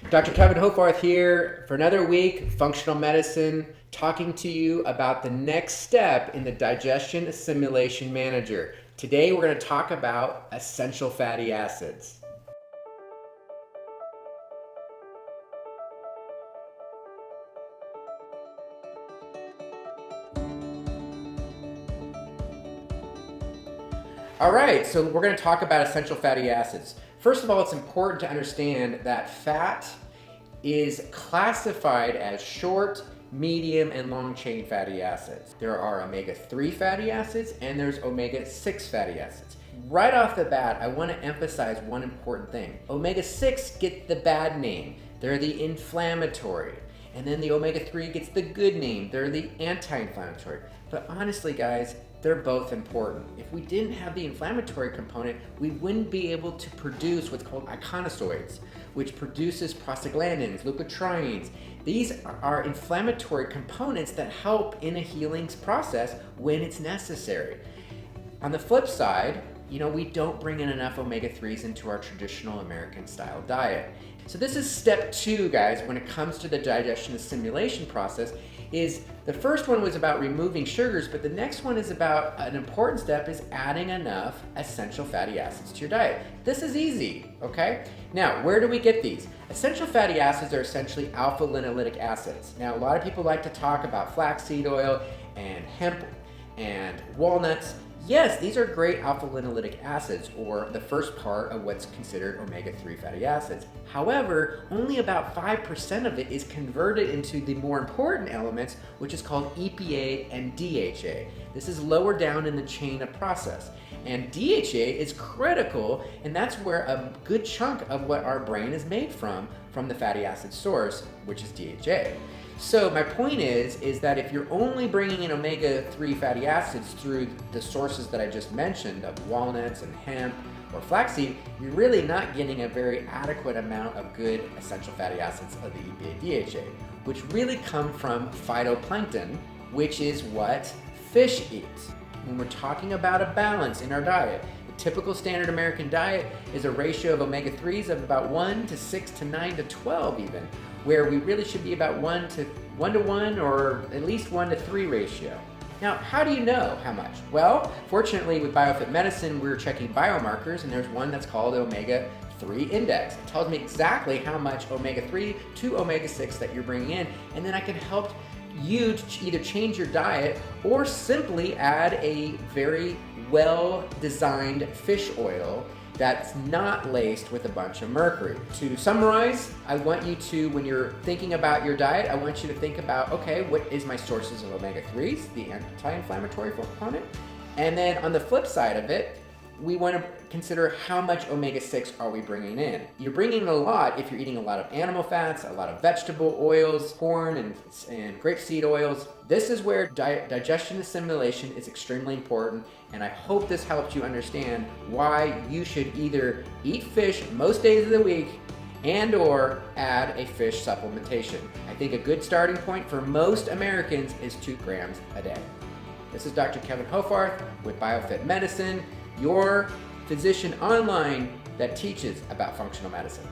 Dr. Kevin Hofarth here for another week, functional medicine, talking to you about the next step in the digestion assimilation manager. Today we're going to talk about essential fatty acids. All right, so we're going to talk about essential fatty acids. First of all, it's important to understand that fat is classified as short, medium, and long-chain fatty acids. There are omega-3 fatty acids and there's omega-6 fatty acids. Right off the bat, I want to emphasize one important thing. Omega-6 get the bad name. They're the inflammatory. And then the omega-3 gets the good name. They're the anti-inflammatory. But honestly, guys, they're both important. If we didn't have the inflammatory component, we wouldn't be able to produce what's called iconosoids, which produces prostaglandins, leukotrienes. These are inflammatory components that help in a healing process when it's necessary. On the flip side, we don't bring in enough omega-3s into our traditional American style diet. So this is step 2, guys, when it comes to the digestion assimilation process. Is the first one was about removing sugars, but the next one is about an important step is adding enough essential fatty acids to your diet. This is easy, okay? Now, where do we get these? Essential fatty acids are essentially alpha linoleic acids. Now, a lot of people like to talk about flaxseed oil and hemp and walnuts. Yes, these are great alpha linoleic acids, or the first part of what's considered omega-3 fatty acids. However, only about 5% of it is converted into the more important elements, which is called EPA and DHA. This is lower down in the chain of process. And DHA is critical, and that's where a good chunk of what our brain is made from the fatty acid source, which is DHA. So my point is that if you're only bringing in omega-3 fatty acids through the sources that I just mentioned of walnuts and hemp or flaxseed, you're really not getting a very adequate amount of good essential fatty acids of the EPA DHA, which really come from phytoplankton, which is what fish eats. When we're talking about a balance in our diet, the typical standard American diet is a ratio of omega-3s of about 1 to 6 to 9 to 12 even, where we really should be about 1 to 1 or at least 1 to 3 ratio. Now, how do you know how much? Well, fortunately with BioFit Medicine, we're checking biomarkers, and there's one that's called the omega-3 index. It tells me exactly how much omega-3 to omega-6 that you're bringing in, and then I can help you to either change your diet or simply add a very well-designed fish oil that's not laced with a bunch of mercury. To summarize, I want you to, when you're thinking about your diet, I want you to think about, okay, what is my sources of omega-3s, the anti-inflammatory component? And then on the flip side of it, we want to consider how much omega-6 are we bringing in. You're bringing in a lot if you're eating a lot of animal fats, a lot of vegetable oils, corn and grapeseed oils. This is where digestion assimilation is extremely important, and I hope this helps you understand why you should either eat fish most days of the week and or add a fish supplementation. I think a good starting point for most Americans is 2 grams a day. This is Dr. Kevin Hofarth with BioFit Medicine, your physician online that teaches about functional medicine.